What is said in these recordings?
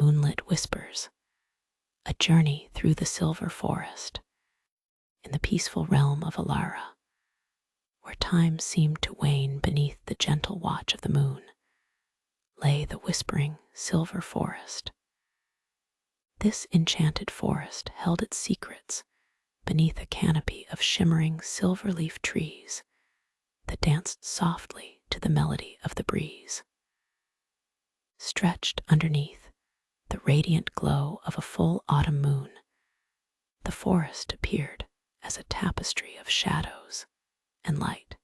Moonlit Whispers, a journey through the silver forest in the peaceful realm of Alara, where time seemed to wane beneath the gentle watch of the moon, lay the whispering silver forest. This enchanted forest held its secrets beneath a canopy of shimmering silver-leaf trees that danced softly to the melody of the breeze. Stretched underneath the radiant glow of a full autumn moon, the forest appeared as a tapestry of shadows and light,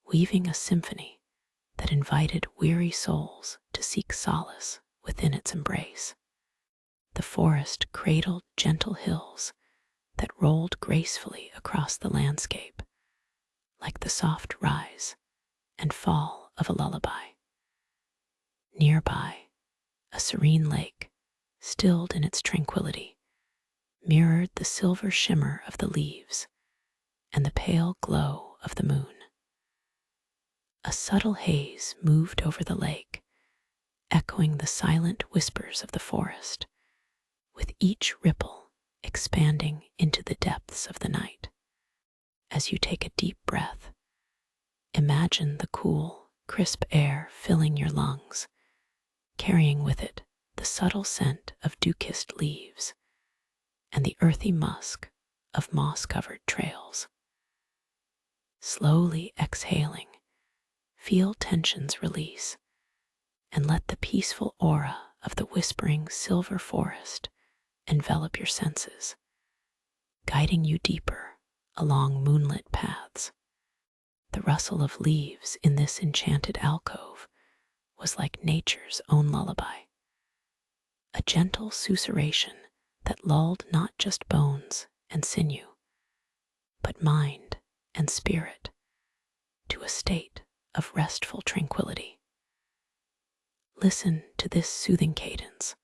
weaving a symphony that invited weary souls to seek solace within its embrace. The forest cradled gentle hills that rolled gracefully across the landscape, like the soft rise and fall of a lullaby. Nearby, a serene lake, stilled in its tranquility, mirrored the silver shimmer of the leaves and the pale glow of the moon. A subtle haze moved over the lake, echoing the silent whispers of the forest, with each ripple expanding into the depths of the night. As you take a deep breath, imagine the cool, crisp air filling your lungs, carrying with it the subtle scent of dew-kissed leaves and the earthy musk of moss-covered trails. Slowly exhaling, feel tensions release and let the peaceful aura of the whispering silver forest envelop your senses, guiding you deeper along moonlit paths. The rustle of leaves in this enchanted alcove was like nature's own lullaby, a gentle susurration that lulled not just bones and sinew, but mind and spirit to a state of restful tranquility. Listen to this soothing cadence,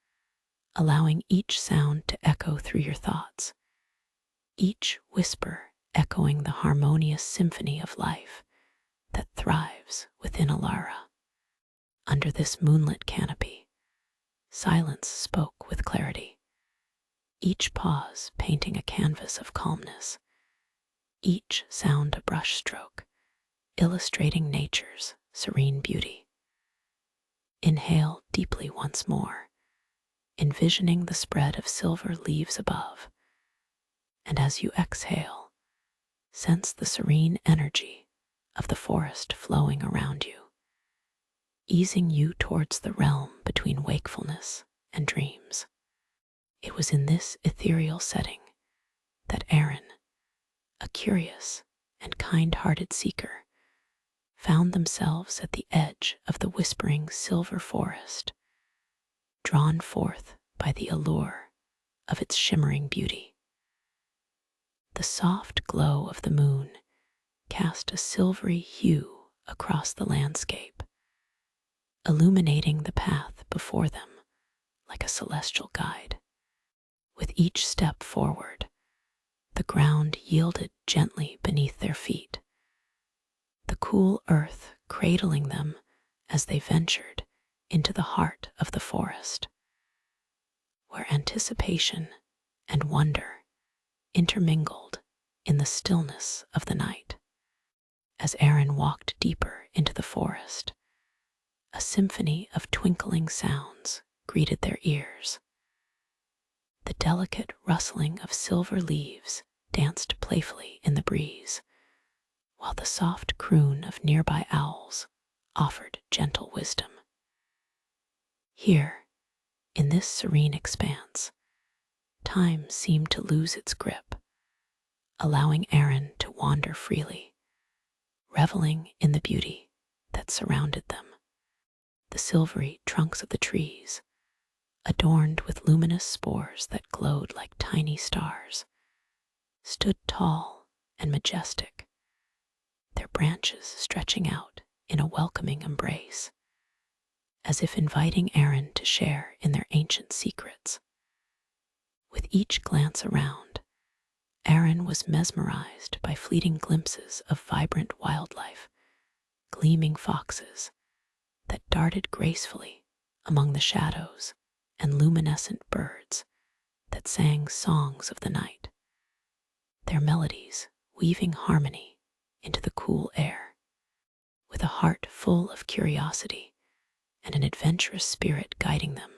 allowing each sound to echo through your thoughts, each whisper echoing the harmonious symphony of life that thrives within Alara. Under this moonlit canopy, silence spoke with clarity, each pause painting a canvas of calmness, each sound a brushstroke, illustrating nature's serene beauty. Inhale deeply once more, envisioning the spread of silver leaves above, and as you exhale, sense the serene energy of the forest flowing around you, easing you towards the realm between wakefulness and dreams. It was in this ethereal setting that Arin, a curious and kind-hearted seeker, found themselves at the edge of the whispering silver forest, drawn forth by the allure of its shimmering beauty. The soft glow of the moon cast a silvery hue across the landscape, illuminating the path before them like a celestial guide. With each step forward, the ground yielded gently beneath their feet, the cool earth cradling them as they ventured into the heart of the forest, where anticipation and wonder intermingled in the stillness of the night. As Arin walked deeper into the forest, a symphony of twinkling sounds greeted their ears. The delicate rustling of silver leaves danced playfully in the breeze, while the soft croon of nearby owls offered gentle wisdom. Here, in this serene expanse, time seemed to lose its grip, allowing Arin to wander freely, reveling in the beauty that surrounded them. The silvery trunks of the trees, adorned with luminous spores that glowed like tiny stars, stood tall and majestic, their branches stretching out in a welcoming embrace, as if inviting Arin to share in their ancient secrets. With each glance around, Arin was mesmerized by fleeting glimpses of vibrant wildlife, gleaming foxes that darted gracefully among the shadows and luminescent birds that sang songs of the night, their melodies weaving harmony into the cool air. With a heart full of curiosity and an adventurous spirit guiding them,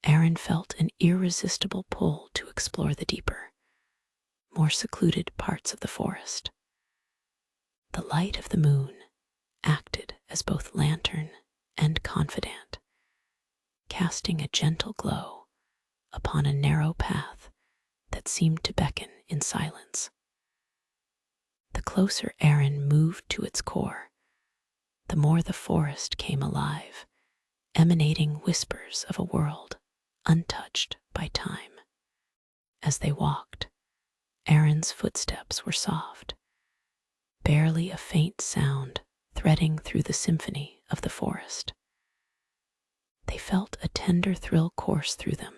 Arin felt an irresistible pull to explore the deeper, more secluded parts of the forest. The light of the moon acted as both lantern and confidant, casting a gentle glow upon a narrow path that seemed to beckon in silence. The closer Arin moved to its core, the more the forest came alive, emanating whispers of a world untouched by time. As they walked, Arin's footsteps were soft, barely a faint sound threading through the symphony of the forest. They felt a tender thrill course through them,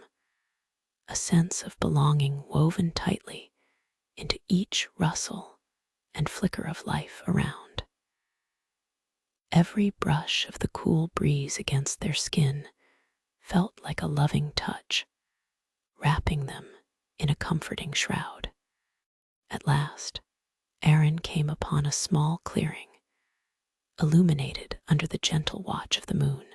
a sense of belonging woven tightly into each rustle and flicker of life around. Every brush of the cool breeze against their skin felt like a loving touch, wrapping them in a comforting shroud. At last, Arin came upon a small clearing, illuminated under the gentle watch of the moon.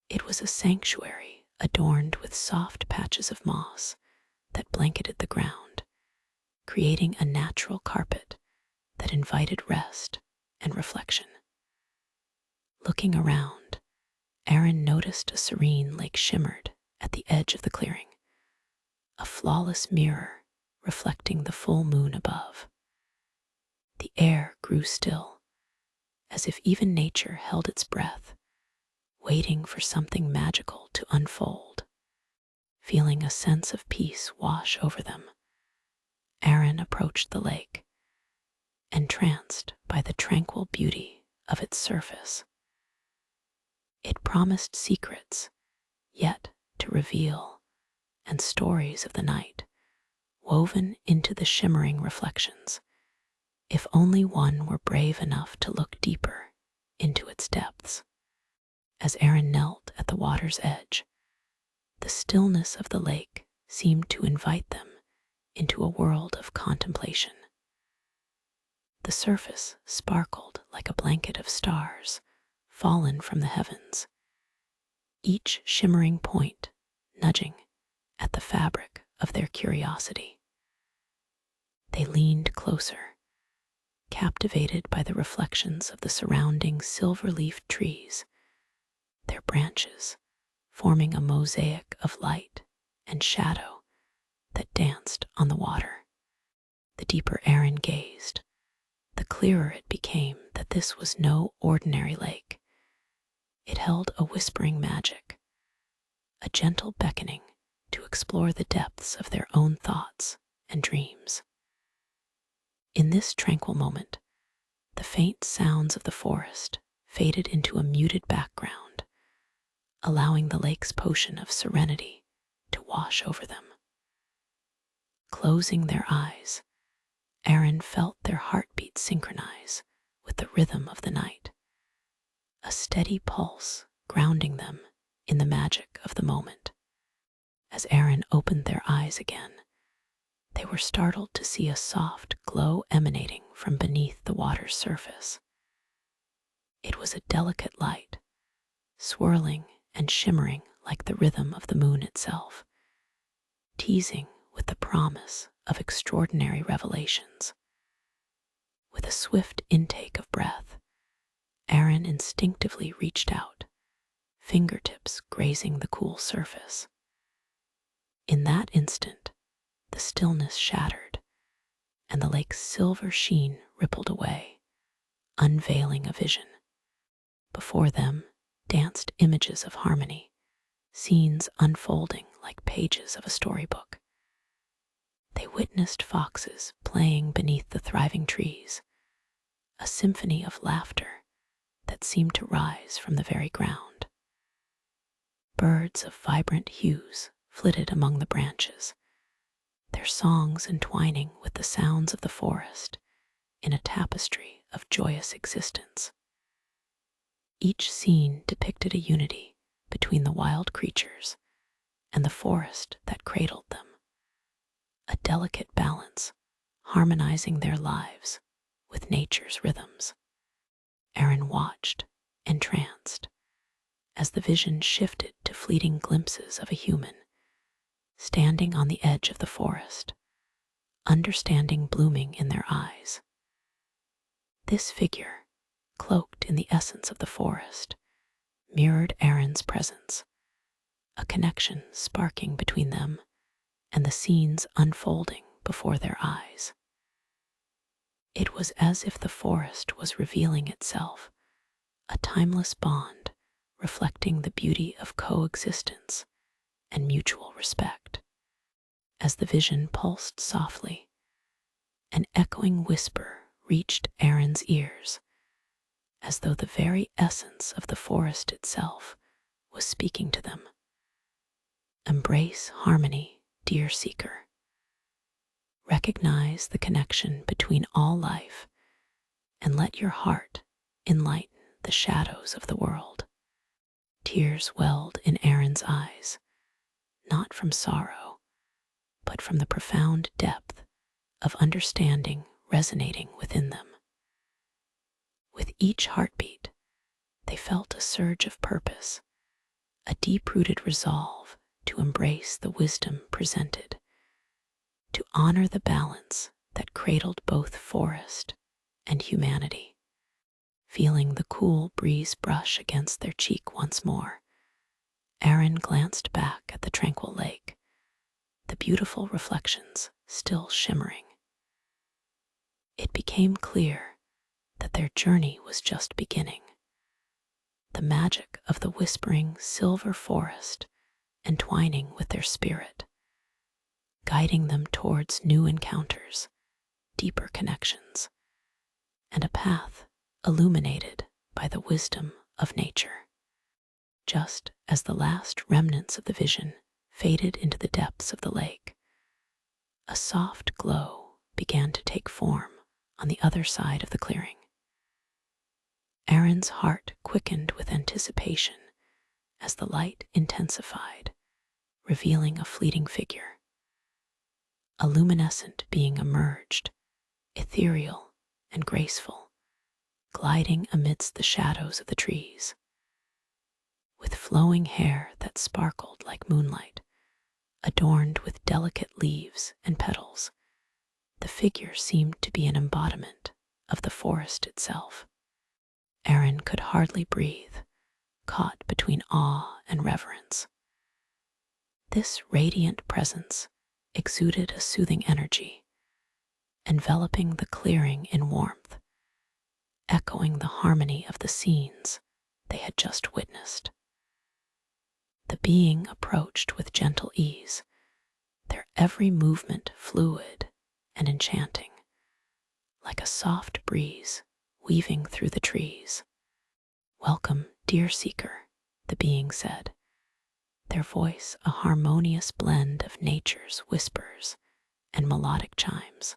It was a sanctuary adorned with soft patches of moss that blanketed the ground, creating a natural carpet that invited rest and reflection. Looking around, Arin noticed a serene lake shimmered at the edge of the clearing, a flawless mirror reflecting the full moon above. The air grew still, as if even nature held its breath, waiting for something magical to unfold. Feeling a sense of peace wash over them, Arin approached the lake, entranced by the tranquil beauty of its surface. It promised secrets yet to reveal, and stories of the night woven into the shimmering reflections, if only one were brave enough to look deeper into its depths. As Arin knelt at the water's edge, the stillness of the lake seemed to invite them into a world of contemplation. The surface sparkled like a blanket of stars fallen from the heavens, each shimmering point nudging at the fabric of their curiosity. They leaned closer, captivated by the reflections of the surrounding silver-leafed trees, their branches forming a mosaic of light and shadow that danced on the water. The deeper Arin gazed, the clearer it became that this was no ordinary lake. It held a whispering magic, a gentle beckoning to explore the depths of their own thoughts and dreams. In this tranquil moment, the faint sounds of the forest faded into a muted background, allowing the lake's potion of serenity to wash over them. Closing their eyes, Arin felt their heartbeats synchronize with the rhythm of the night, a steady pulse grounding them in the magic of the moment. As Arin opened their eyes again, they were startled to see a soft glow emanating from beneath the water's surface. It was a delicate light, swirling and shimmering like the rhythm of the moon itself, teasing with the promise of extraordinary revelations. With a swift intake of breath, Arin instinctively reached out, fingertips grazing the cool surface. In that instant, the stillness shattered, and the lake's silver sheen rippled away, unveiling a vision. Before them danced images of harmony, scenes unfolding like pages of a storybook. They witnessed foxes playing beneath the thriving trees, a symphony of laughter that seemed to rise from the very ground. Birds of vibrant hues flitted among the branches, their songs entwining with the sounds of the forest in a tapestry of joyous existence. Each scene depicted a unity between the wild creatures and the forest that cradled them, a delicate balance harmonizing their lives with nature's rhythms. Arin watched, entranced, as the vision shifted to fleeting glimpses of a human standing on the edge of the forest, understanding blooming in their eyes. This figure, cloaked in the essence of the forest, mirrored Arin's presence, a connection sparking between them and the scenes unfolding before their eyes. It was as if the forest was revealing itself, a timeless bond reflecting the beauty of coexistence and mutual respect. As the vision pulsed softly, an echoing whisper reached Arin's ears, as though the very essence of the forest itself was speaking to them. Embrace harmony, dear seeker. Recognize the connection between all life and let your heart enlighten the shadows of the world. Tears welled in Arin's eyes, not from sorrow, but from the profound depth of understanding resonating within them. With each heartbeat, they felt a surge of purpose, a deep-rooted resolve to embrace the wisdom presented, to honor the balance that cradled both forest and humanity. Feeling the cool breeze brush against their cheek once more, Arin glanced back at the tranquil lake, the beautiful reflections still shimmering. It became clear that their journey was just beginning. The magic of the whispering silver forest entwining with their spirit, guiding them towards new encounters, deeper connections, and a path illuminated by the wisdom of nature. Just as the last remnants of the vision faded into the depths of the lake, a soft glow began to take form on the other side of the clearing. Arin's heart quickened with anticipation as the light intensified, revealing a fleeting figure. A luminescent being emerged, ethereal and graceful, gliding amidst the shadows of the trees. With flowing hair that sparkled like moonlight, adorned with delicate leaves and petals, the figure seemed to be an embodiment of the forest itself. Arin could hardly breathe, caught between awe and reverence. This radiant presence exuded a soothing energy, enveloping the clearing in warmth, echoing the harmony of the scenes they had just witnessed. The being approached with gentle ease, their every movement fluid and enchanting, like a soft breeze weaving through the trees. "Welcome, dear seeker," the being said, their voice a harmonious blend of nature's whispers and melodic chimes.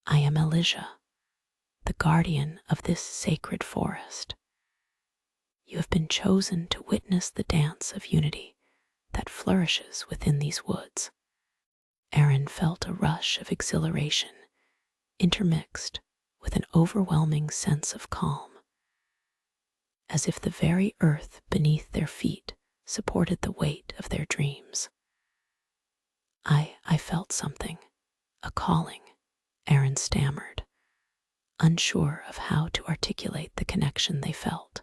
"I am Elijah, the guardian of this sacred forest. You have been chosen to witness the dance of unity that flourishes within these woods." Arin felt a rush of exhilaration, intermixed with an overwhelming sense of calm, as if the very earth beneath their feet supported the weight of their dreams. I felt something, a calling," Arin stammered, unsure of how to articulate the connection they felt.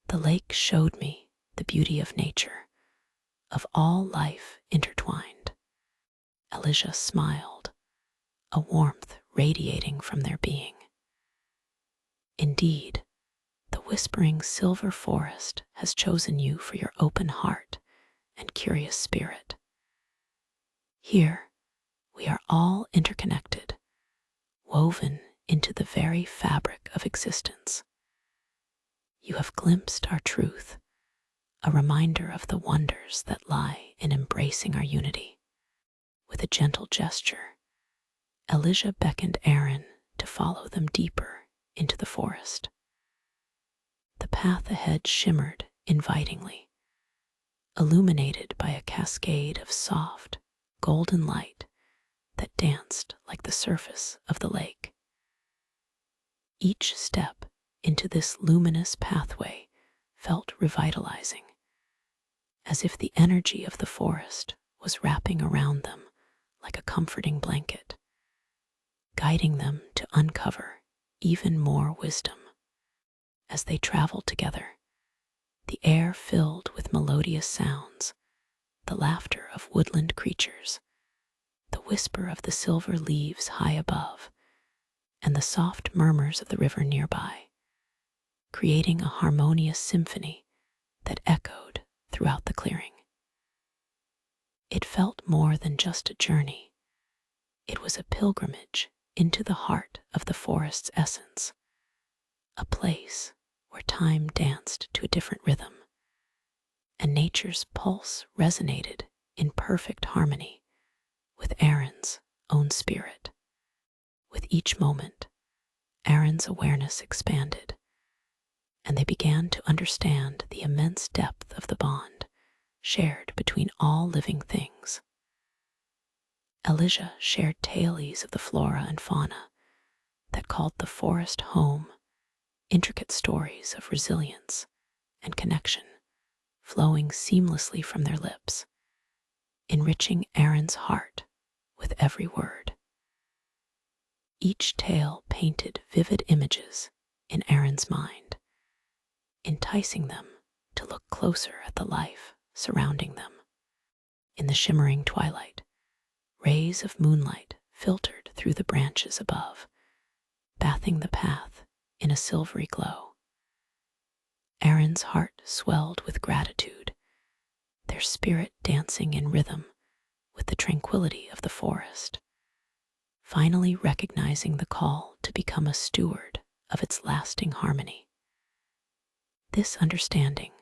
"The lake showed me the beauty of nature, of all life intertwined." Elijah smiled, a warmth radiating from their being. "Indeed, the whispering silver forest has chosen you for your open heart and curious spirit. Here, we are all interconnected, woven into the very fabric of existence. You have glimpsed our truth, a reminder of the wonders that lie in embracing our unity." With a gentle gesture, Elijah beckoned Arin to follow them deeper into the forest. The path ahead shimmered invitingly, illuminated by a cascade of soft, golden light that danced like the surface of the lake. Each step into this luminous pathway felt revitalizing, as if the energy of the forest was wrapping around them like a comforting blanket, guiding them to uncover even more wisdom. As they traveled together, the air filled with melodious sounds, the laughter of woodland creatures, the whisper of the silver leaves high above, and the soft murmurs of the river nearby, creating a harmonious symphony that echoed throughout the clearing. It felt more than just a journey. It was a pilgrimage into the heart of the forest's essence, a place where time danced to a different rhythm, and nature's pulse resonated in perfect harmony with Arin's own spirit. With each moment, Arin's awareness expanded, and they began to understand the immense depth of the bond shared between all living things. Elijah shared tales of the flora and fauna that called the forest home, intricate stories of resilience and connection flowing seamlessly from their lips, enriching Arin's heart with every word. Each tale painted vivid images in Arin's mind, enticing them to look closer at the life surrounding them. In the shimmering twilight, rays of moonlight filtered through the branches above, bathing the path in a silvery glow. Arin's heart swelled with gratitude, their spirit dancing in rhythm with the tranquility of the forest, finally recognizing the call to become a steward of its lasting harmony. This understanding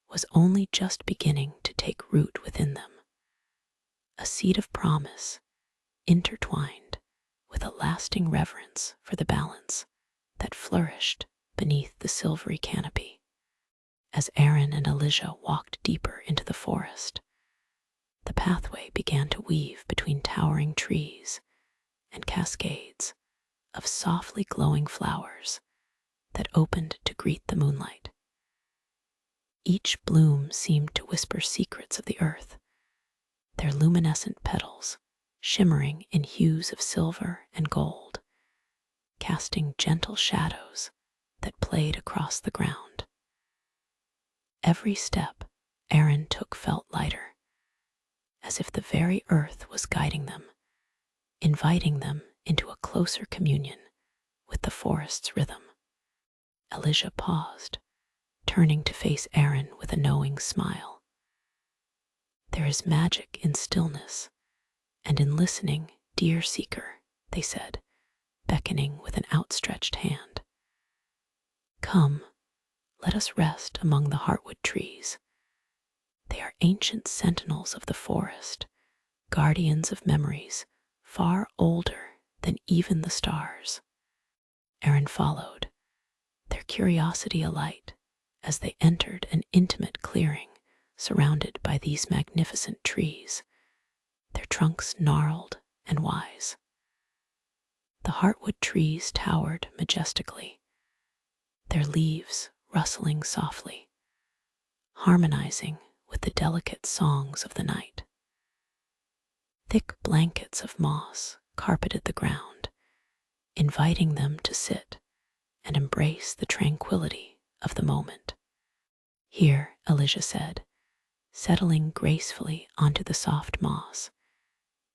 was only just beginning to take root within them, a seed of promise intertwined with a lasting reverence for the balance that flourished beneath the silvery canopy. As Arin and Elijah walked deeper into the forest, the pathway began to weave between towering trees and cascades of softly glowing flowers that opened to greet the moonlight. Each bloom seemed to whisper secrets of the earth, their luminescent petals shimmering in hues of silver and gold, casting gentle shadows that played across the ground. Every step Arin took felt lighter, as if the very earth was guiding them, inviting them into a closer communion with the forest's rhythm. Elijah paused, turning to face Arin with a knowing smile. "There is magic in stillness and in listening, dear seeker," they said, beckoning with an outstretched hand. "Come, let us rest among the heartwood trees. They are ancient sentinels of the forest, guardians of memories far older than even the stars." Arin followed, their curiosity alight as they entered an intimate clearing surrounded by these magnificent trees, their trunks gnarled and wise. The heartwood trees towered majestically, their leaves rustling softly, harmonizing with the delicate songs of the night. Thick blankets of moss carpeted the ground, inviting them to sit and embrace the tranquility of the moment. "Here," Elijah said, settling gracefully onto the soft moss,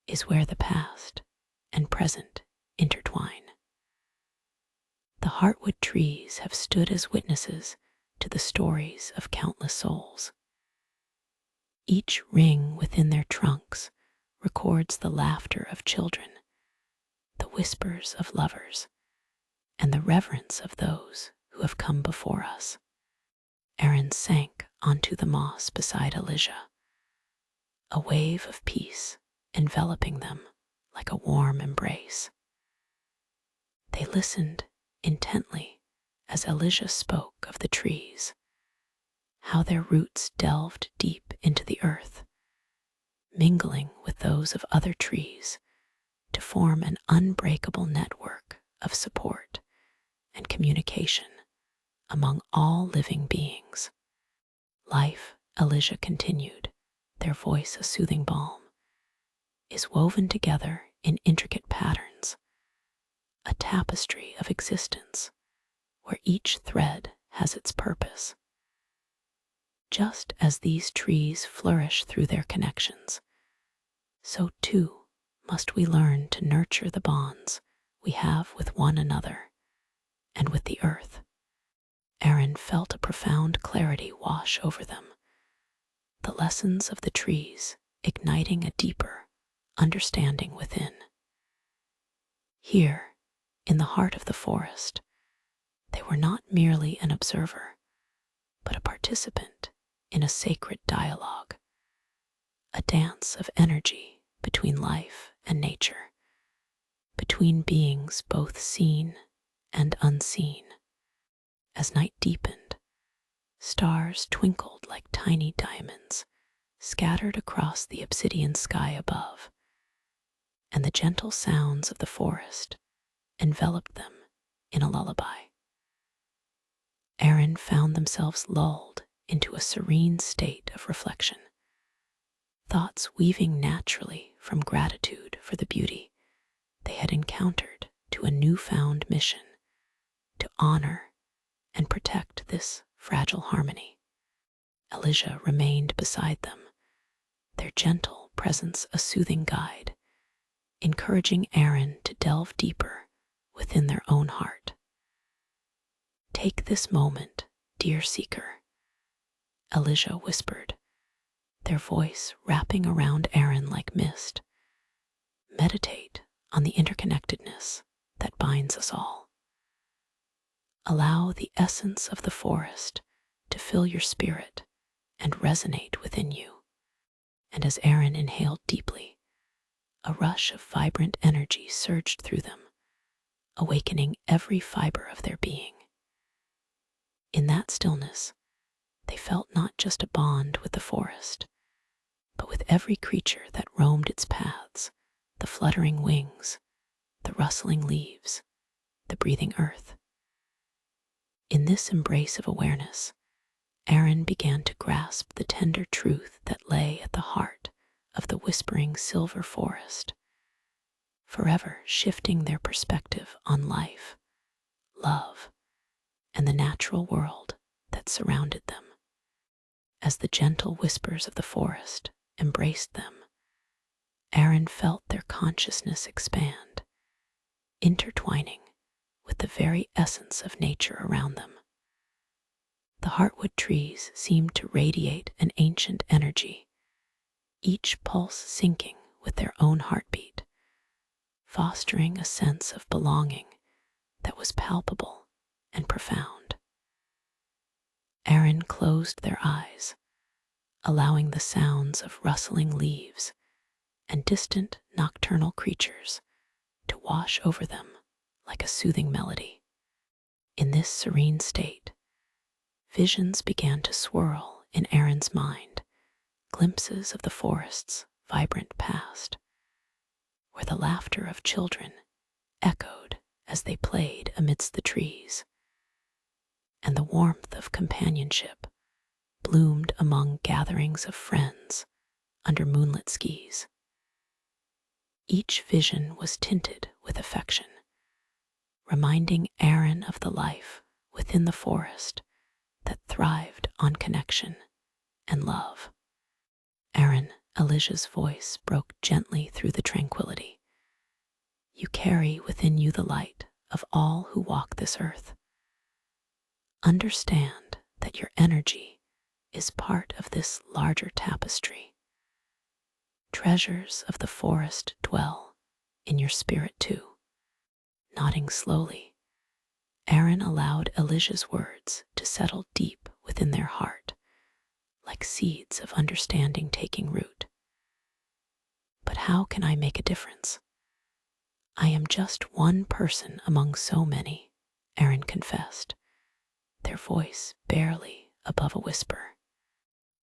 "is where the past and present intertwine." The heartwood trees have stood as witnesses to the stories of countless souls. Each ring within their trunks records the laughter of children, the whispers of lovers, and the reverence of those who have come before us. Arin sank onto the moss beside Elijah, a wave of peace enveloping them like a warm embrace. They listened intently as Elijah spoke of the trees, how their roots delved deep into the earth, mingling with those of other trees to form an unbreakable network of support and communication among all living beings. Life, Elijah continued, their voice a soothing balm, is woven together in intricate patterns, a tapestry of existence where each thread has its purpose. Just as these trees flourish through their connections, so too must we learn to nurture the bonds we have with one another and with the earth. Arin felt a profound clarity wash over them, the lessons of the trees igniting a deeper understanding within. Here, in the heart of the forest, they were not merely an observer, but a participant in a sacred dialogue, a dance of energy between life and nature, between beings both seen and unseen. As night deepened, stars twinkled like tiny diamonds scattered across the obsidian sky above, and the gentle sounds of the forest enveloped them in a lullaby. Arin found themselves lulled into a serene state of reflection, thoughts weaving naturally from gratitude for the beauty they had encountered to a newfound mission to honor and protect this fragile harmony. Elijah remained beside them, their gentle presence a soothing guide, encouraging Arin to delve deeper within their own heart. Take this moment, dear seeker, Elijah whispered, their voice wrapping around Arin like mist. Meditate on the interconnectedness that binds us all. Allow the essence of the forest to fill your spirit and resonate within you. And as Arin inhaled deeply, a rush of vibrant energy surged through them, awakening every fiber of their being. In that stillness, they felt not just a bond with the forest, but with every creature that roamed its paths, the fluttering wings, the rustling leaves, the breathing earth. In this embrace of awareness, Arin began to grasp the tender truth that lay at the heart of the whispering silver forest, forever shifting their perspective on life, love, and the natural world that surrounded them. As the gentle whispers of the forest embraced them, Arin felt their consciousness expand, intertwining with the very essence of nature around them. The heartwood trees seemed to radiate an ancient energy, each pulse syncing with their own heartbeat, fostering a sense of belonging that was palpable and profound. Arin closed their eyes, allowing the sounds of rustling leaves and distant nocturnal creatures to wash over them like a soothing melody. In this serene state, visions began to swirl in Arin's mind, glimpses of the forest's vibrant past, where the laughter of children echoed as they played amidst the trees, and the warmth of companionship bloomed among gatherings of friends under moonlit skies. Each vision was tinted with affection, reminding Arin of the life within the forest that thrived on connection and love. Arin, Elijah's voice broke gently through the tranquility. You carry within you the light of all who walk this earth. Understand that your energy is part of this larger tapestry. Treasures of the forest dwell in your spirit too. Nodding slowly, Arin allowed Elijah's words to settle deep within their heart, like seeds of understanding taking root. But how can I make a difference? I am just one person among so many, Arin confessed, their voice barely above a whisper.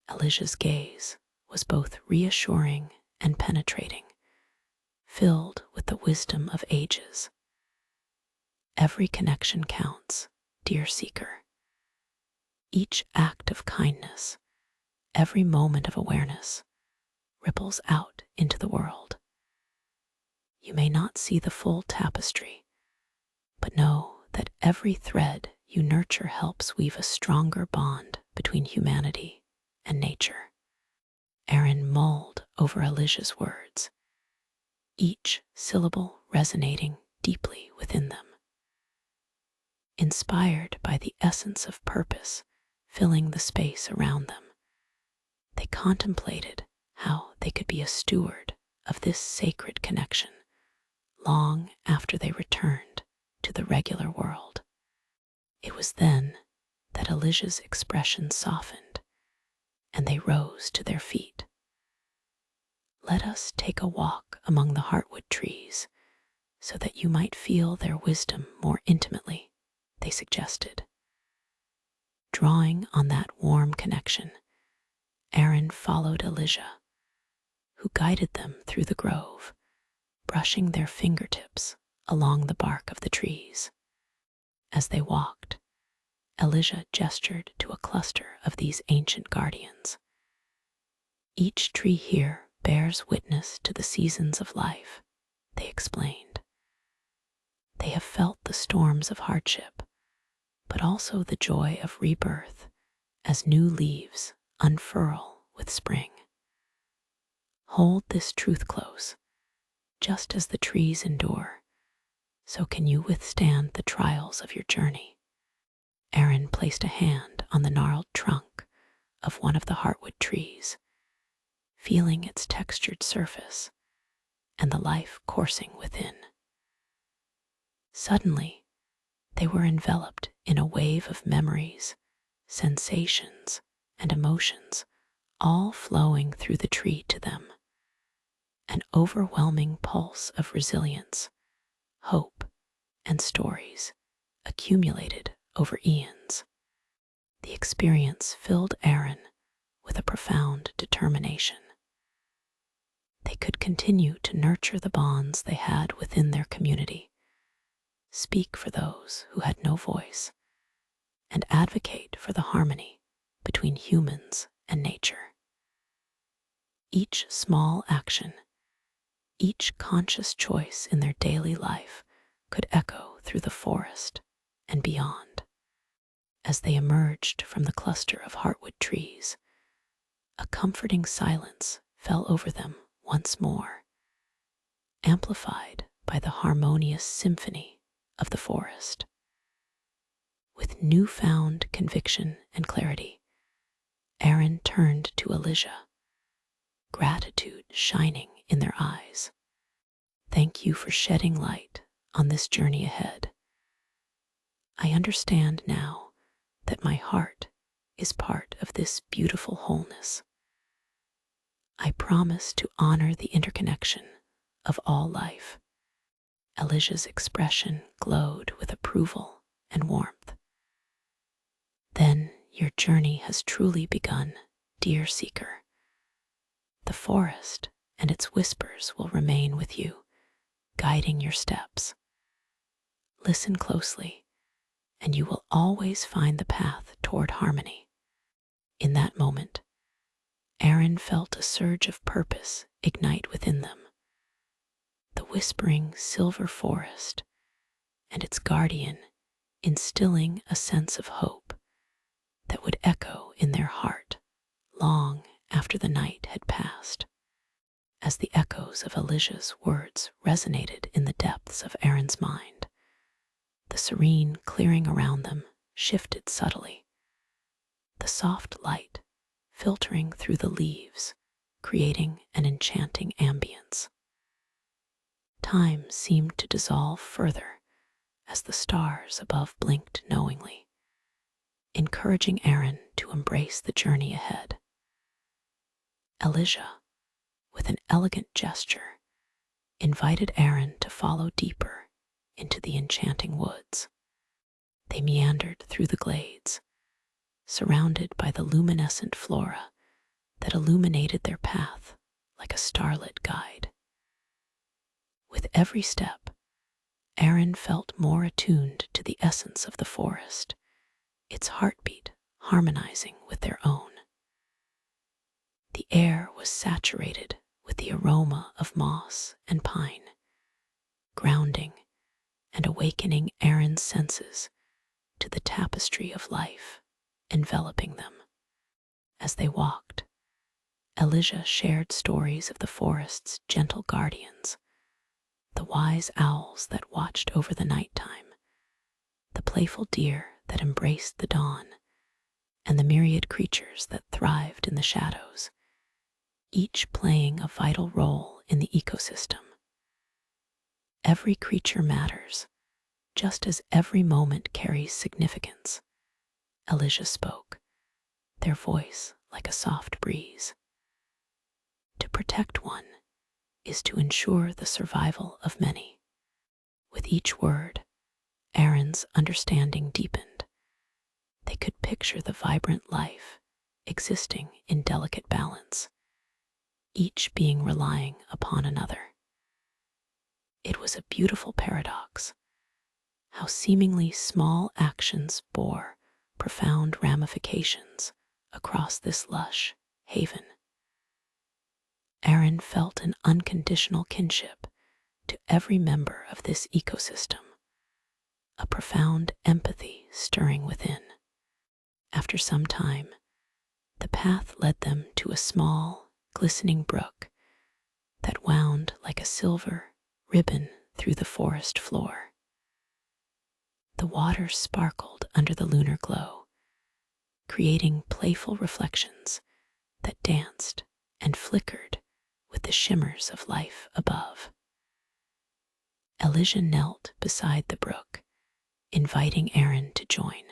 Elijah's gaze was both reassuring and penetrating, filled with the wisdom of ages. Every connection counts, dear seeker. Each act of kindness, every moment of awareness, ripples out into the world. You may not see the full tapestry, but know that every thread you nurture helps weave a stronger bond between humanity and nature. Arin mulled over Elijah's words, each syllable resonating deeply within them. Inspired by the essence of purpose filling the space around them, they contemplated how they could be a steward of this sacred connection long after they returned to the regular world. It was then that Elijah's expression softened and they rose to their feet. Let us take a walk among the heartwood trees so that you might feel their wisdom more intimately, they suggested. Drawing on that warm connection, Arin followed Elijah, who guided them through the grove, brushing their fingertips along the bark of the trees. As they walked, Elijah gestured to a cluster of these ancient guardians. Each tree here bears witness to the seasons of life, they explained. They have felt the storms of hardship, but also the joy of rebirth as new leaves unfurl with spring. Hold this truth close. Just as the trees endure, so can you withstand the trials of your journey. Arin placed a hand on the gnarled trunk of one of the heartwood trees, feeling its textured surface and the life coursing within. Suddenly, they were enveloped in a wave of memories, sensations, and emotions, all flowing through the tree to them. An overwhelming pulse of resilience, hope, and stories accumulated over eons. The experience filled Arin with a profound determination. They could continue to nurture the bonds they had within their community, speak for those who had no voice, and advocate for the harmony between humans and nature. Each small action, each conscious choice in their daily life could echo through the forest and beyond. As they emerged from the cluster of heartwood trees, a comforting silence fell over them once more, amplified by the harmonious symphony of the forest. With newfound conviction and clarity, Arin turned to Elijah, gratitude shining in their eyes. Thank you for shedding light on this journey ahead. I understand now that my heart is part of this beautiful wholeness. I promise to honor the interconnection of all life. Elijah's expression glowed with approval and warmth. Then your journey has truly begun, dear seeker. The forest and its whispers will remain with you, guiding your steps. Listen closely, and you will always find the path toward harmony. In that moment, Arin felt a surge of purpose ignite within them. The whispering silver forest and its guardian instilling a sense of hope that would echo in their heart long after the night had passed. As the echoes of Elijah's words resonated in the depths of Arin's mind, the serene clearing around them shifted subtly, the soft light filtering through the leaves, creating an enchanting ambience. Time seemed to dissolve further as the stars above blinked knowingly, encouraging Arin to embrace the journey ahead. Elijah, with an elegant gesture, invited Arin to follow deeper into the enchanting woods. They meandered through the glades, surrounded by the luminescent flora that illuminated their path like a starlit guide. With every step, Arin felt more attuned to the essence of the forest, its heartbeat harmonizing with their own. The air was saturated with the aroma of moss and pine, grounding and awakening Arin's senses to the tapestry of life enveloping them. As they walked, Elijah shared stories of the forest's gentle guardians, the wise owls that watched over the nighttime, the playful deer that embraced the dawn, and the myriad creatures that thrived in the shadows, each playing a vital role in the ecosystem. Every creature matters, just as every moment carries significance, Elijah spoke, their voice like a soft breeze. To protect one is to ensure the survival of many. With each word, Arin's understanding deepened. They could picture the vibrant life existing in delicate balance, each being relying upon another. It was a beautiful paradox, how seemingly small actions bore profound ramifications across this lush haven. Arin felt an unconditional kinship to every member of this ecosystem, a profound empathy stirring within. After some time, the path led them to a small, glistening brook that wound like a silver ribbon through the forest floor. The water sparkled under the lunar glow, creating playful reflections that danced and flickered with the shimmers of life above. Elijah knelt beside the brook, inviting Arin to join.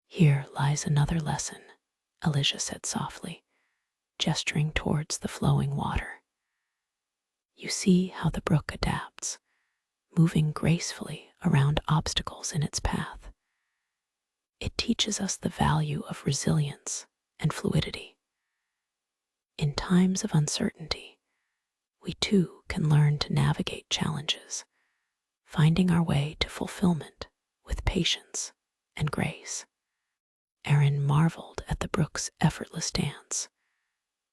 "Here lies another lesson," Elijah said softly, gesturing towards the flowing water. "You see how the brook adapts, moving gracefully around obstacles in its path. It teaches us the value of resilience and fluidity. In times of uncertainty, we too can learn to navigate challenges, finding our way to fulfillment with patience and grace." Arin marveled at the brook's effortless dance,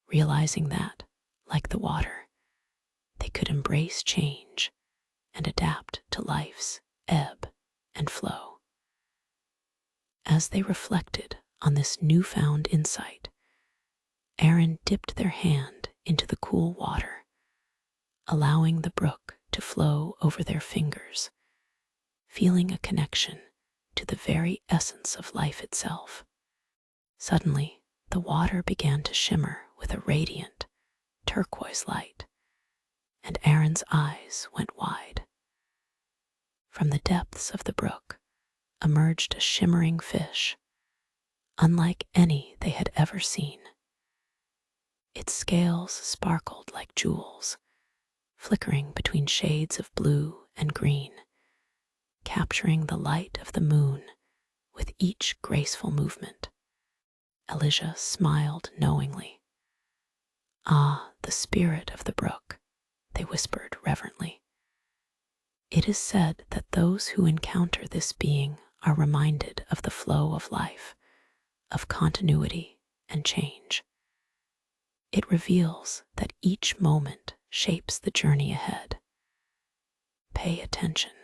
realizing that, like the water, they could embrace change and adapt to life's ebb and flow. As they reflected on this newfound insight, Arin dipped their hand into the cool water, allowing the brook to flow over their fingers, feeling a connection to the very essence of life itself. Suddenly, the water began to shimmer with a radiant, turquoise light, and Arin's eyes went wide. From the depths of the brook emerged a shimmering fish, unlike any they had ever seen. Its scales sparkled like jewels, flickering between shades of blue and green, capturing the light of the moon with each graceful movement. Elijah smiled knowingly. "Ah, the spirit of the brook," they whispered reverently. "It is said that those who encounter this being are reminded of the flow of life, of continuity and change. It reveals that each moment shapes the journey ahead. Pay attention,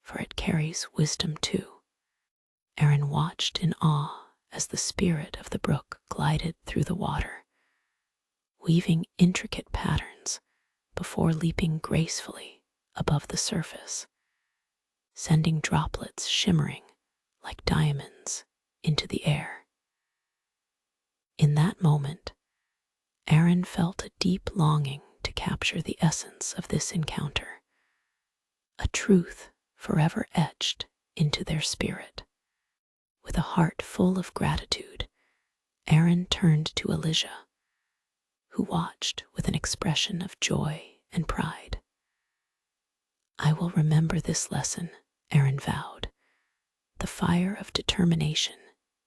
for it carries wisdom too." Arin watched in awe as the spirit of the brook glided through the water, weaving intricate patterns before leaping gracefully above the surface, sending droplets shimmering like diamonds into the air. In that moment, Arin felt a deep longing to capture the essence of this encounter, a truth forever etched into their spirit. With a heart full of gratitude, Arin turned to Elijah, who watched with an expression of joy and pride. "I will remember this lesson," Arin vowed, the fire of determination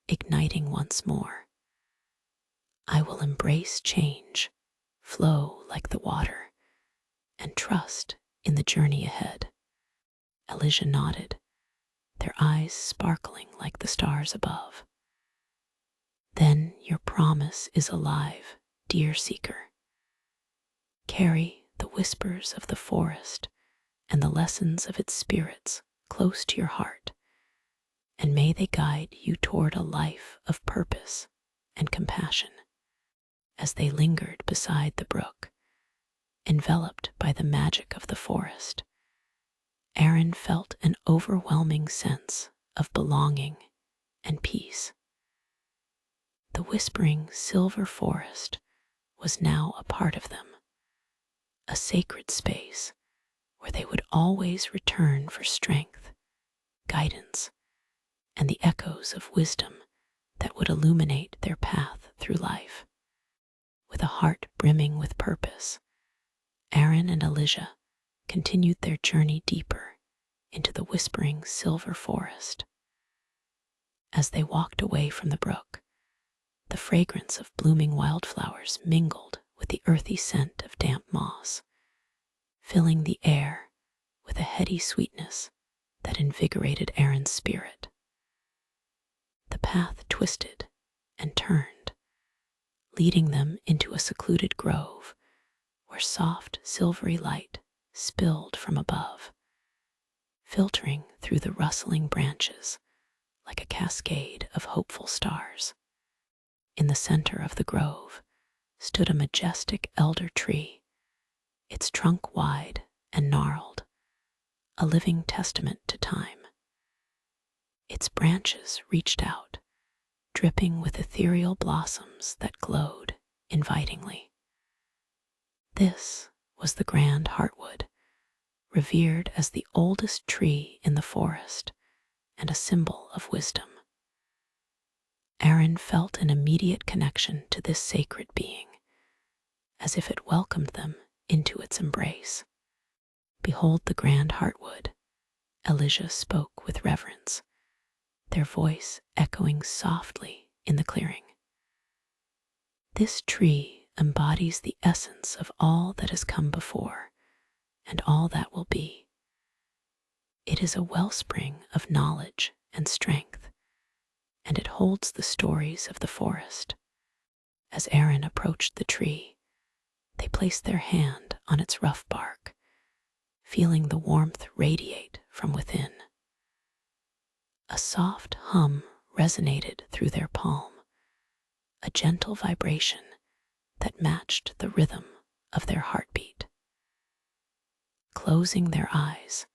igniting once more. I will embrace change, flow like the water, and trust in the journey ahead. Elijah nodded, their eyes sparkling like the stars above. Then your promise is alive, dear seeker. Carry the whispers of the forest and the lessons of its spirits close to your heart, and may they guide you toward a life of purpose and compassion. As they lingered beside the brook, enveloped by the magic of the forest, Arin felt an overwhelming sense of belonging and peace. The whispering silver forest was now a part of them, a sacred space where they would always return for strength, guidance, and the echoes of wisdom that would illuminate their path through life. With a heart brimming with purpose, Arin and Elijah continued their journey deeper into the whispering silver forest. As they walked away from the brook, the fragrance of blooming wildflowers mingled with the earthy scent of damp moss, filling the air with a heady sweetness that invigorated Arin's spirit. The path twisted and turned, leading them into a secluded grove where soft silvery light spilled from above, filtering through the rustling branches like a cascade of hopeful stars. In the center of the grove stood a majestic elder tree, its trunk wide and gnarled, a living testament to time. Its branches reached out, dripping with ethereal blossoms that glowed invitingly. This was the grand heartwood, revered as the oldest tree in the forest and a symbol of wisdom. Arin felt an immediate connection to this sacred being, as if it welcomed them into its embrace. "Behold the grand heartwood," Elijah spoke with reverence, their voice echoing softly in the clearing. "This tree embodies the essence of all that has come before and all that will be. It is a wellspring of knowledge and strength, and it holds the stories of the forest." As Arin approached the tree, they placed their hand on its rough bark, feeling the warmth radiate from within. A soft hum resonated through their palm, a gentle vibration that matched the rhythm of their heartbeat. Closing their eyes,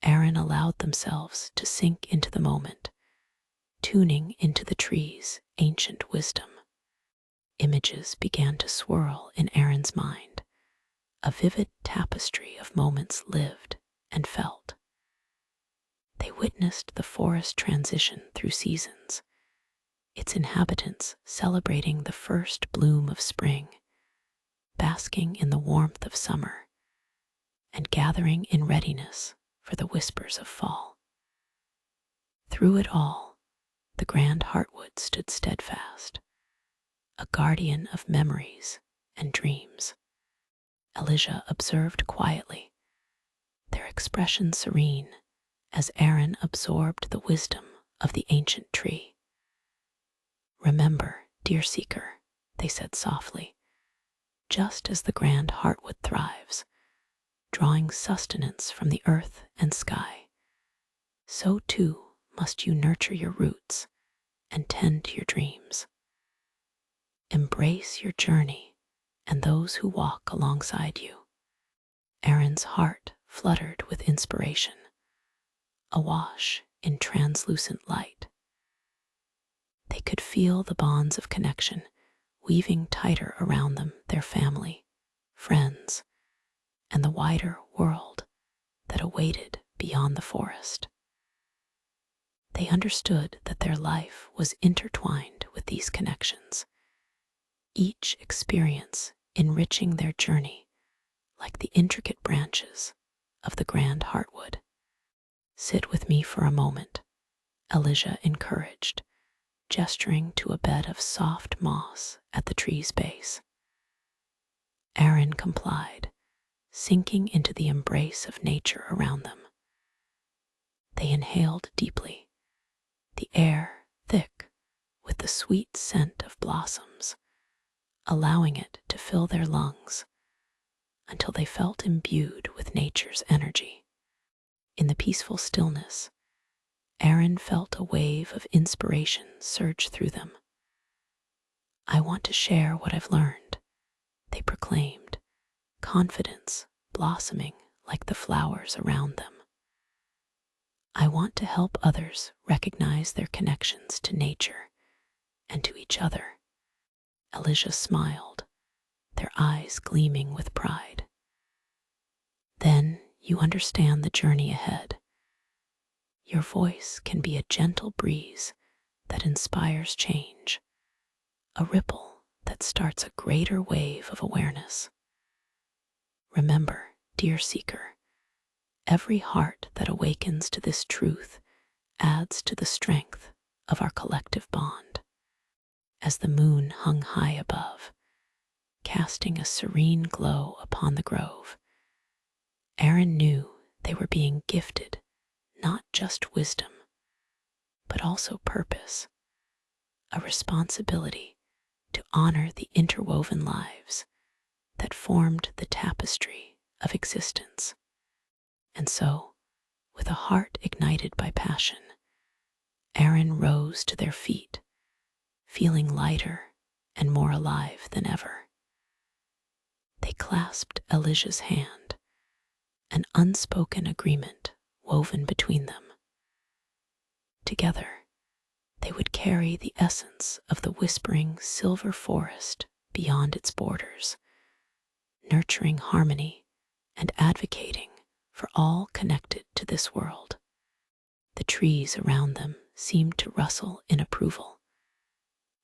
Arin allowed themselves to sink into the moment, tuning into the tree's ancient wisdom. Images began to swirl in Arin's mind, a vivid tapestry of moments lived and felt. They witnessed the forest transition through seasons, its inhabitants celebrating the first bloom of spring, basking in the warmth of summer, and gathering in readiness for the whispers of fall. Through it all, the grand heartwood stood steadfast, a guardian of memories and dreams. Elijah observed quietly, their expression serene as Arin absorbed the wisdom of the ancient tree. "Remember, dear seeker," they said softly, "just as the grand heartwood thrives, drawing sustenance from the earth and sky, so too must you nurture your roots and tend to your dreams. Embrace your journey and those who walk alongside you." Arin's heart fluttered with inspiration, awash in translucent light. They could feel the bonds of connection weaving tighter around them, their family, friends, and the wider world that awaited beyond the forest. They understood that their life was intertwined with these connections, each experience enriching their journey like the intricate branches of the grand heartwood. "Sit with me for a moment," Elijah encouraged, gesturing to a bed of soft moss at the tree's base. Arin complied, sinking into the embrace of nature around them. They inhaled deeply, the air thick with the sweet scent of blossoms, allowing it to fill their lungs until they felt imbued with nature's energy. In the peaceful stillness, Arin felt a wave of inspiration surge through them. "I want to share what I've learned," they proclaimed, confidence blossoming like the flowers around them. "I want to help others recognize their connections to nature and to each other." Elijah smiled, their eyes gleaming with pride. "Then you understand the journey ahead. Your voice can be a gentle breeze that inspires change, a ripple that starts a greater wave of awareness. Remember, dear seeker, every heart that awakens to this truth adds to the strength of our collective bond." As the moon hung high above, casting a serene glow upon the grove, Arin knew they were being gifted not just wisdom, but also purpose, a responsibility to honor the interwoven lives that formed the tapestry of existence. And so, with a heart ignited by passion, Arin rose to their feet, feeling lighter and more alive than ever. They clasped Elijah's hand, an unspoken agreement woven between them. Together, they would carry the essence of the whispering silver forest beyond its borders, nurturing harmony and advocating for all connected to this world. The trees around them seemed to rustle in approval,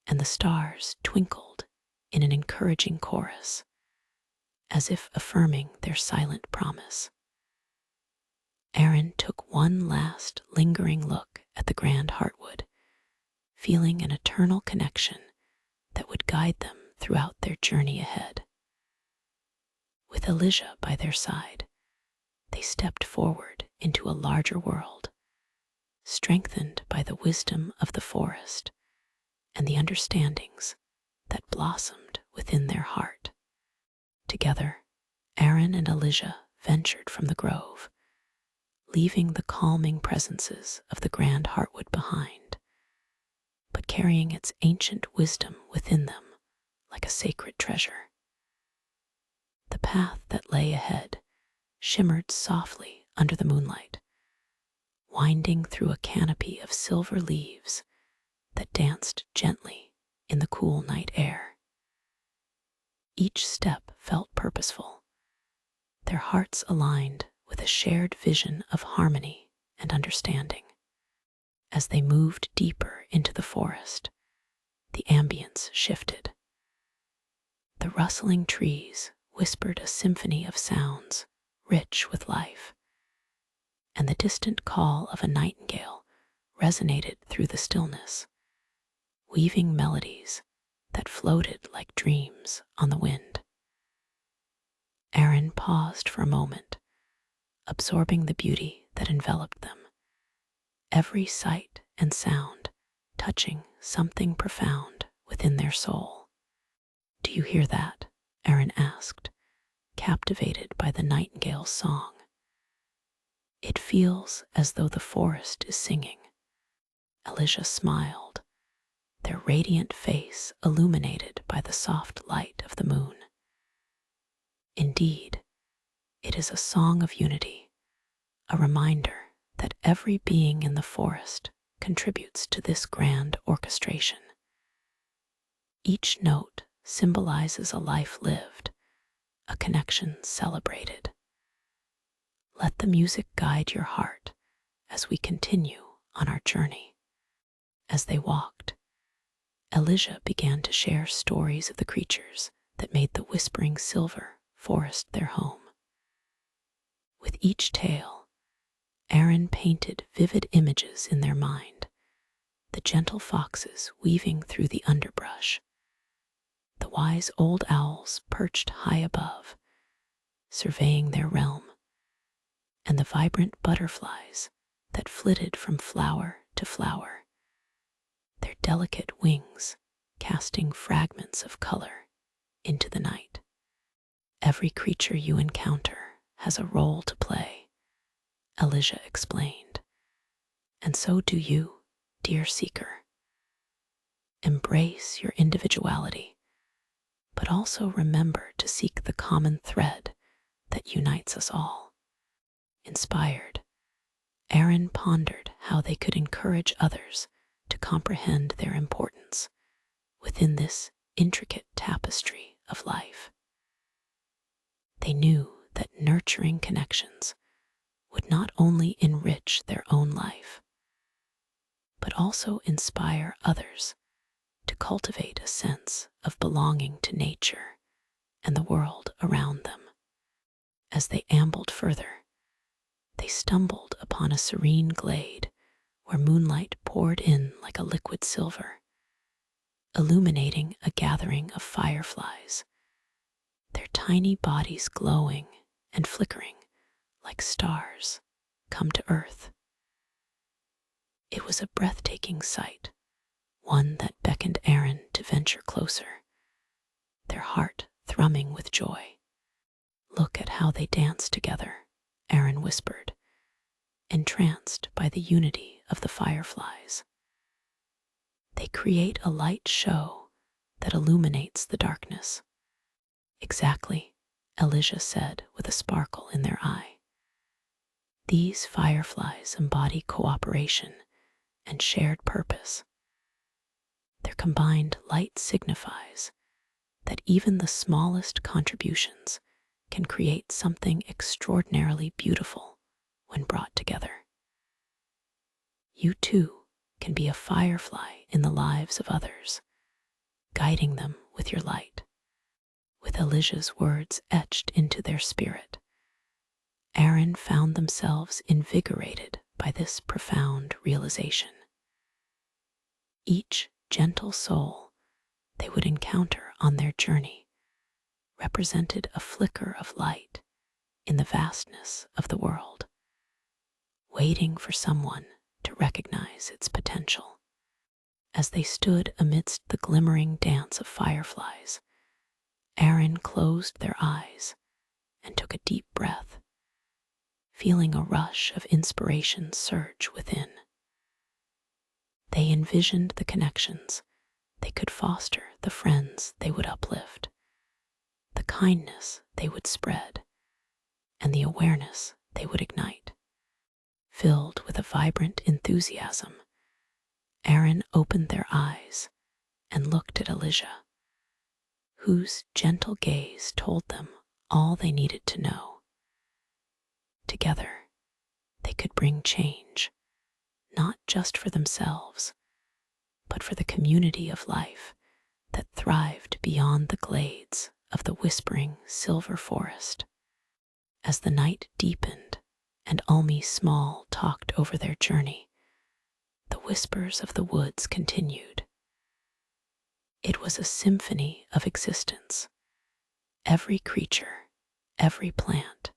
and the stars twinkled in an encouraging chorus, as if affirming their silent promise. Arin took one last lingering look at the grand heartwood, feeling an eternal connection that would guide them throughout their journey ahead. With Elijah by their side, they stepped forward into a larger world, strengthened by the wisdom of the forest and the understandings that blossomed within their heart. Together, Arin and Elijah ventured from the grove, leaving the calming presences of the grand heartwood behind, but carrying its ancient wisdom within them like a sacred treasure. The path that lay ahead shimmered softly under the moonlight, winding through a canopy of silver leaves that danced gently in the cool night air. Each step felt purposeful, their hearts aligned with a shared vision of harmony and understanding. As they moved deeper into the forest, the ambience shifted. The rustling trees whispered a symphony of sounds, rich with life, and the distant call of a nightingale resonated through the stillness, weaving melodies that floated like dreams on the wind. Arin paused for a moment, absorbing the beauty that enveloped them, every sight and sound touching something profound within their soul. "Do you hear that?" Arin asked, captivated by the nightingale's song. "It feels as though the forest is singing." Elijah smiled, their radiant face illuminated by the soft light of the moon. "Indeed, it is a song of unity, a reminder that every being in the forest contributes to this grand orchestration. Each note symbolizes a life lived, a connection celebrated. Let the music guide your heart as we continue on our journey." As they walked, Elijah began to share stories of the creatures that made the whispering silver forest their home. With each tale, Arin painted vivid images in their mind, the gentle foxes weaving through the underbrush, the wise old owls perched high above, surveying their realm, and the vibrant butterflies that flitted from flower to flower, their delicate wings casting fragments of color into the night. Every creature you encounter has a role to play, Elijah explained, and so do you, dear seeker. Embrace your individuality, but also remember to seek the common thread that unites us all. Inspired, Arin pondered how they could encourage others to comprehend their importance within this intricate tapestry of life. They knew that nurturing connections would not only enrich their own life, but also inspire others to cultivate a sense of belonging to nature and the world around them. As they ambled further, they stumbled upon a serene glade where moonlight poured in like a liquid silver, illuminating a gathering of fireflies, their tiny bodies glowing and flickering like stars come to earth. It was a breathtaking sight, one that beckoned Arin to venture closer, their heart thrumming with joy. "Look at how they dance together," Arin whispered, entranced by the unity of the fireflies. "They create a light show that illuminates the darkness." "Exactly," Elijah said with a sparkle in their eye. "These fireflies embody cooperation and shared purpose. Their combined light signifies that even the smallest contributions can create something extraordinarily beautiful when brought together. You too can be a firefly in the lives of others, guiding them with your light." With Elijah's words etched into their spirit, Arin found themselves invigorated by this profound realization. Each gentle soul they would encounter on their journey represented a flicker of light in the vastness of the world, waiting for someone to recognize its potential. As they stood amidst the glimmering dance of fireflies, Arin closed their eyes and took a deep breath, feeling a rush of inspiration surge within. They envisioned the connections they could foster, the friends they would uplift, the kindness they would spread, and the awareness they would ignite. Filled with a vibrant enthusiasm, Arin opened their eyes and looked at Elijah, whose gentle gaze told them all they needed to know. Together, they could bring change, not just for themselves, but for the community of life that thrived beyond the glades of the whispering silver forest. As the night deepened and Almi Small talked over their journey, the whispers of the woods continued. It was a symphony of existence. Every creature, every plant,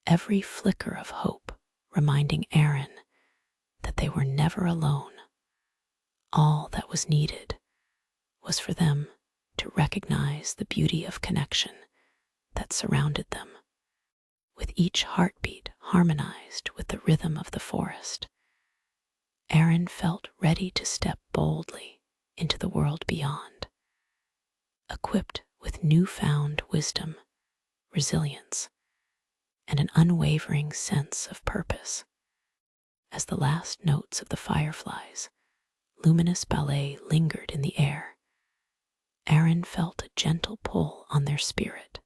every flicker of hope reminding Arin that they were never alone. All that was needed was for them to recognize the beauty of connection that surrounded them. With each heartbeat harmonized with the rhythm of the forest, Arin felt ready to step boldly into the world beyond, equipped with newfound wisdom, resilience, and an unwavering sense of purpose. As the last notes of the fireflies' luminous ballet lingered in the air, Arin felt a gentle pull on their spirit,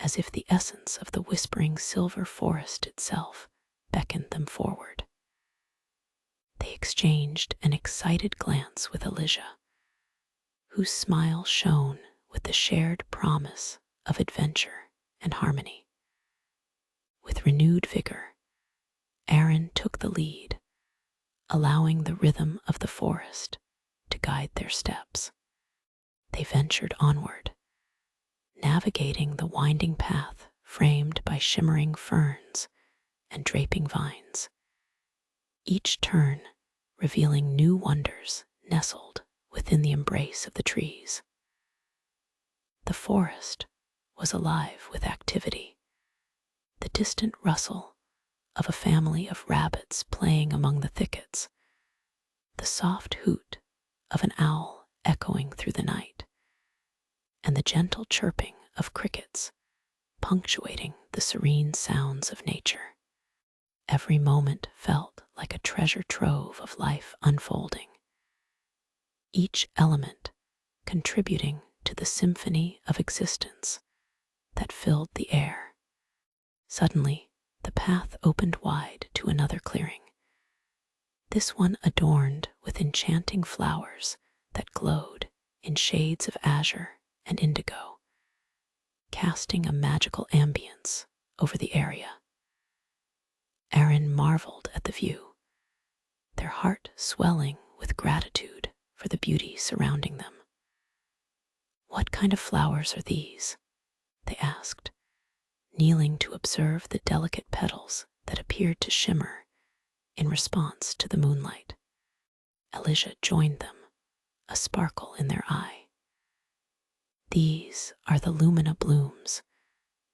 as if the essence of the whispering silver forest itself beckoned them forward. They exchanged an excited glance with Elijah, whose smile shone with the shared promise of adventure and harmony. With renewed vigor, Arin took the lead, allowing the rhythm of the forest to guide their steps. They ventured onward, navigating the winding path framed by shimmering ferns and draping vines, each turn revealing new wonders nestled within the embrace of the trees. The forest was alive with activity, the distant rustle of a family of rabbits playing among the thickets, the soft hoot of an owl echoing through the night, and the gentle chirping of crickets punctuating the serene sounds of nature. Every moment felt like a treasure trove of life unfolding, each element contributing to the symphony of existence that filled the air. Suddenly, the path opened wide to another clearing, this one adorned with enchanting flowers that glowed in shades of azure and indigo, casting a magical ambience over the area. Arin marveled at the view, their heart swelling with gratitude for the beauty surrounding them. "What kind of flowers are these?" they asked, kneeling to observe the delicate petals that appeared to shimmer in response to the moonlight. Elijah joined them, a sparkle in their eye. "These are the lumina blooms,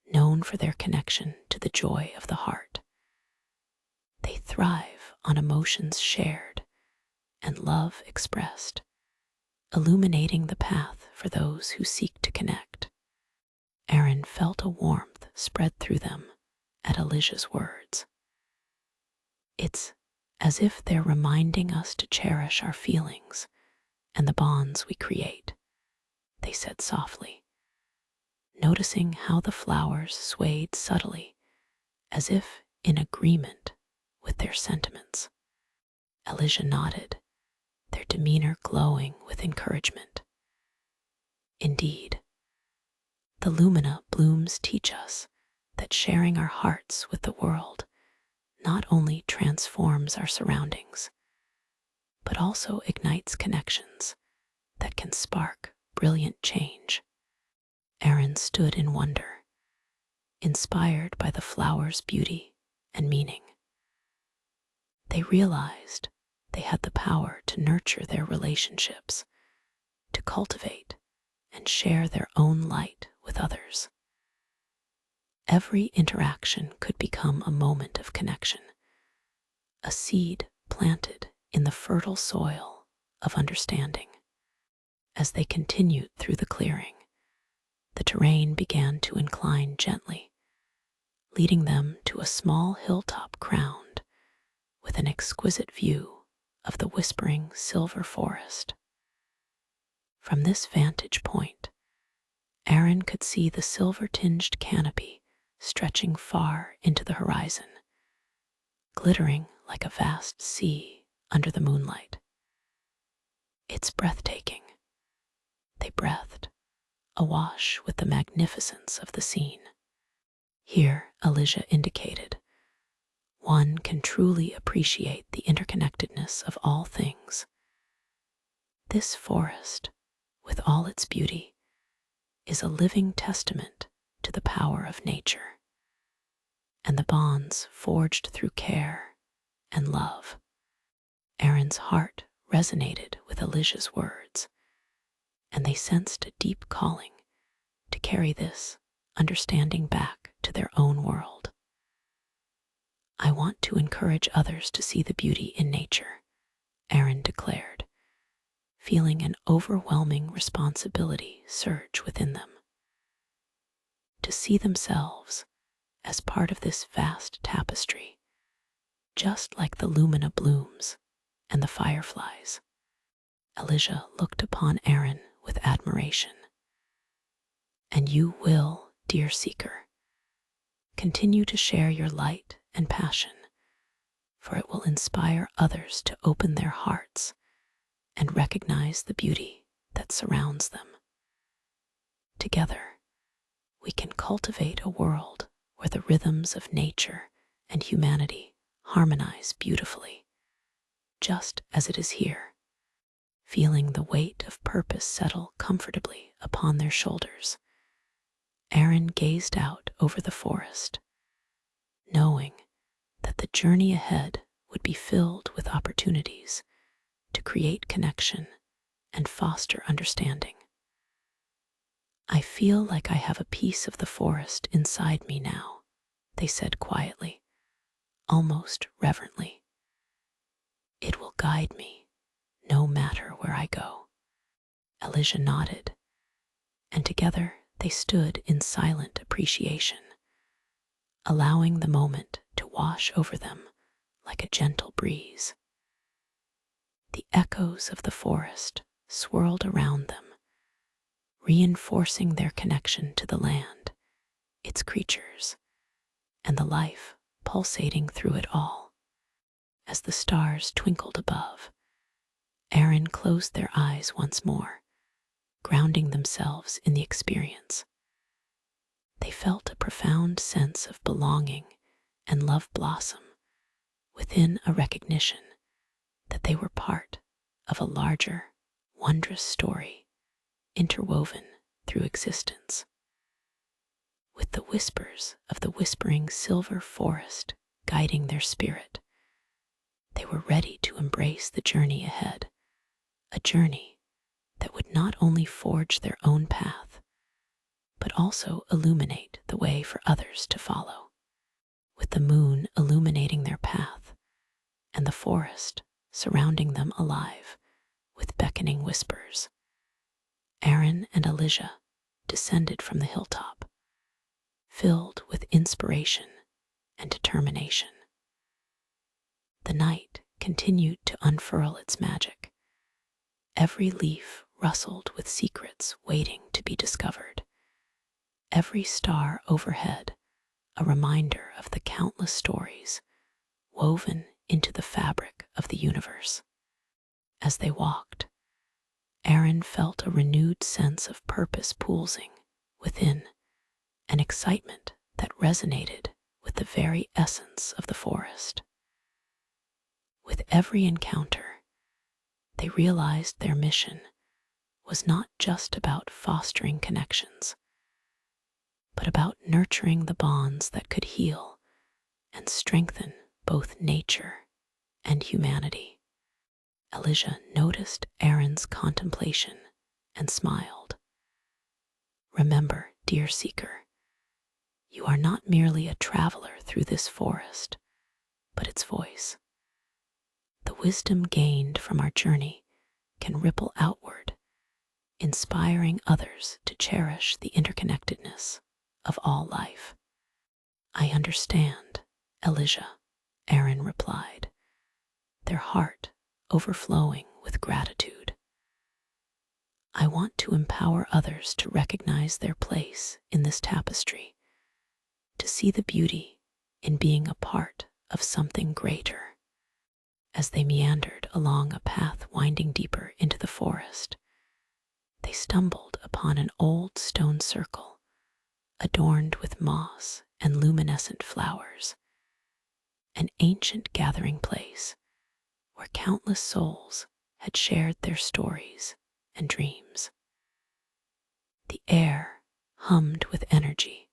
known for their connection to the joy of the heart. They thrive on emotions shared and love expressed, illuminating the path for those who seek to connect." Arin felt a warmth spread through them at Elijah's words. "It's as if they're reminding us to cherish our feelings and the bonds we create," they said softly, noticing how the flowers swayed subtly, as if in agreement with their sentiments. Elijah nodded, their demeanor glowing with encouragement. "Indeed, the lumina blooms teach us that sharing our hearts with the world not only transforms our surroundings, but also ignites connections that can spark brilliant change." Arin stood in wonder, inspired by the flower's beauty and meaning. They realized they had the power to nurture their relationships, to cultivate and share their own light with others. Every interaction could become a moment of connection, a seed planted in the fertile soil of understanding. As they continued through the clearing, the terrain began to incline gently, leading them to a small hilltop crowned with an exquisite view of the whispering silver forest. From this vantage point, Arin could see the silver-tinged canopy stretching far into the horizon, glittering like a vast sea under the moonlight. "It's breathtaking," they breathed, awash with the magnificence of the scene. Here, Elijah indicated, one can truly appreciate the interconnectedness of all things. This forest, with all its beauty, is a living testament to the power of nature and the bonds forged through care and love. Arin's heart resonated with Elijah's words, and they sensed a deep calling to carry this understanding back to their own world. "I want to encourage others to see the beauty in nature," Arin declared, feeling an overwhelming responsibility surge within them. To see themselves as part of this vast tapestry, just like the lumina blooms and the fireflies. Elijah looked upon Arin with admiration. "And you will, dear seeker, continue to share your light and passion, for it will inspire others to open their hearts and recognize the beauty that surrounds them. Together, we can cultivate a world where the rhythms of nature and humanity harmonize beautifully." just as it is here, feeling the weight of purpose settle comfortably upon their shoulders. Arin gazed out over the forest, knowing that the journey ahead would be filled with opportunities to create connection and foster understanding. I feel like I have a piece of the forest inside me now, they said quietly, almost reverently. It will guide me, no matter where I go. Elijah nodded, and together they stood in silent appreciation, allowing the moment to wash over them like a gentle breeze. The echoes of the forest swirled around them, reinforcing their connection to the land, its creatures, and the life pulsating through it all. As the stars twinkled above, Arin closed their eyes once more, grounding themselves in the experience. They felt a profound sense of belonging and love blossom within a recognition that they were part of a larger, wondrous story interwoven through existence. With the whispers of the whispering silver forest guiding their spirit, they were ready to embrace the journey ahead, a journey that would not only forge their own path, but also illuminate the way for others to follow. With the moon illuminating their path and the forest surrounding them alive with beckoning whispers, Arin and Elijah descended from the hilltop, filled with inspiration and determination. The night continued to unfurl its magic. Every leaf rustled with secrets waiting to be discovered. Every star overhead a reminder of the countless stories woven into the fabric of the universe. As they walked, Arin felt a renewed sense of purpose pulsing within, an excitement that resonated with the very essence of the forest. With every encounter, they realized their mission was not just about fostering connections, but about nurturing the bonds that could heal and strengthen both nature and humanity. Elijah noticed Arin's contemplation and smiled. Remember, dear seeker, you are not merely a traveler through this forest, but its voice. The wisdom gained from our journey can ripple outward, inspiring others to cherish the interconnectedness of all life. I understand, Elijah, Arin replied, their heart overflowing with gratitude. I want to empower others to recognize their place in this tapestry, to see the beauty in being a part of something greater. As they meandered along a path winding deeper into the forest, they stumbled upon an old stone circle adorned with moss and luminescent flowers, an ancient gathering place where countless souls had shared their stories and dreams. The air hummed with energy,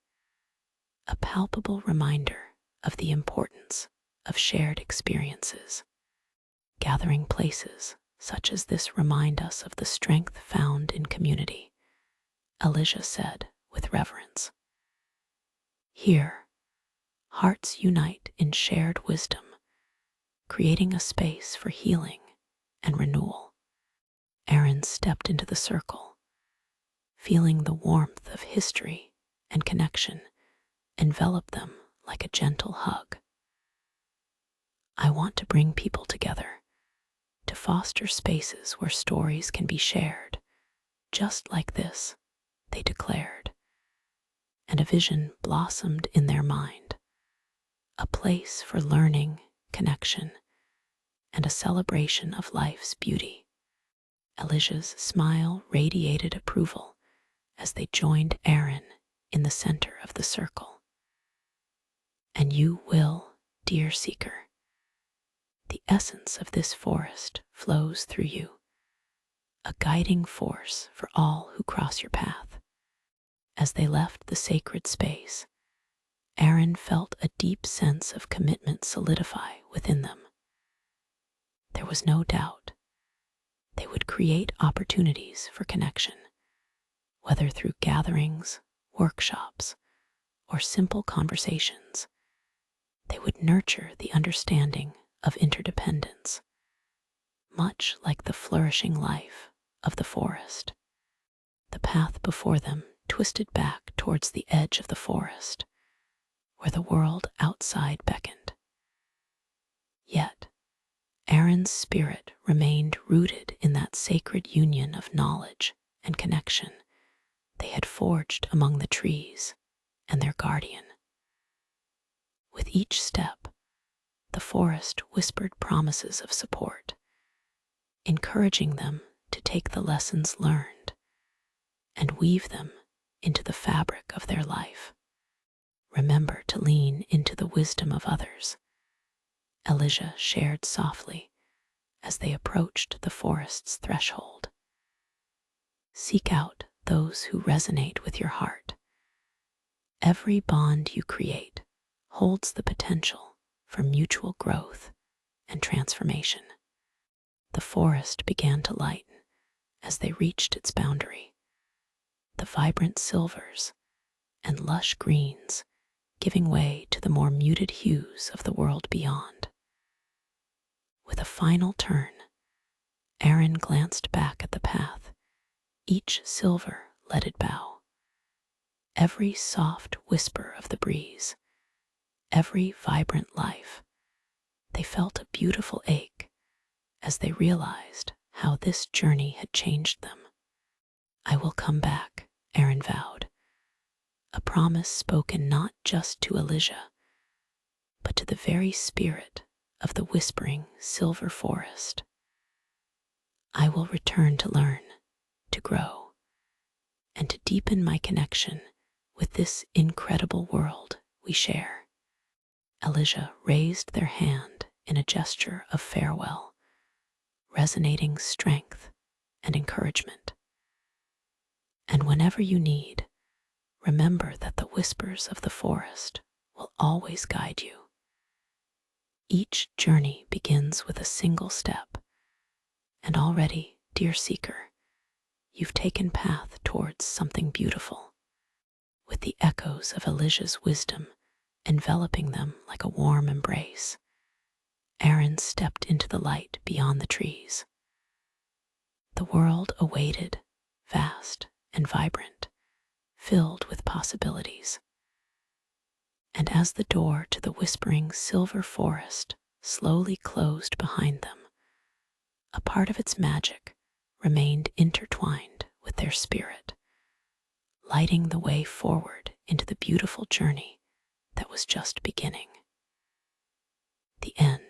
a palpable reminder of the importance of shared experiences. Gathering places such as this remind us of the strength found in community, Elijah said with reverence. Here, hearts unite in shared wisdom, creating a space for healing and renewal. Arin stepped into the circle, feeling the warmth of history and connection envelop them like a gentle hug. I want to bring people together, to foster spaces where stories can be shared, just like this, they declared. And a vision blossomed in their mind, a place for learning, connection, and a celebration of life's beauty. Elijah's smile radiated approval as they joined Arin in the center of the circle. And you will, dear seeker, The essence of this forest flows through you, a guiding force for all who cross your path. As they left the sacred space, Arin felt a deep sense of commitment solidify within them. There was no doubt they would create opportunities for connection, whether through gatherings, workshops, or simple conversations. They would nurture the understanding of interdependence, much like the flourishing life of the forest. The path before them twisted back towards the edge of the forest, where the world outside beckoned. Yet, Arin's spirit remained rooted in that sacred union of knowledge and connection they had forged among the trees and their guardian. With each step, the forest whispered promises of support, encouraging them to take the lessons learned and weave them into the fabric of their life. Remember to lean into the wisdom of others, Elijah shared softly as they approached the forest's threshold. Seek out those who resonate with your heart. Every bond you create holds the potential for mutual growth and transformation. The forest began to lighten as they reached its boundary, the vibrant silvers and lush greens giving way to the more muted hues of the world beyond. With a final turn, Arin glanced back at the path, each silver-leaded bough, every soft whisper of the breeze, every vibrant life. They felt a beautiful ache as they realized how this journey had changed them. I will come back, Arin vowed, a promise spoken not just to Elijah, but to the very spirit of the whispering silver forest. I will return to learn, to grow, and to deepen my connection with this incredible world we share. Elijah raised their hand in a gesture of farewell, resonating strength and encouragement. And whenever you need, remember that the whispers of the forest will always guide you. Each journey begins with a single step, and already, dear seeker, you've taken path towards something beautiful, with the echoes of Elijah's wisdom enveloping them like a warm embrace. Arin stepped into the light beyond the trees. The world awaited, vast and vibrant, filled with possibilities. And as the door to the whispering silver forest slowly closed behind them, a part of its magic remained intertwined with their spirit, lighting the way forward into the beautiful journey that was just beginning. The end.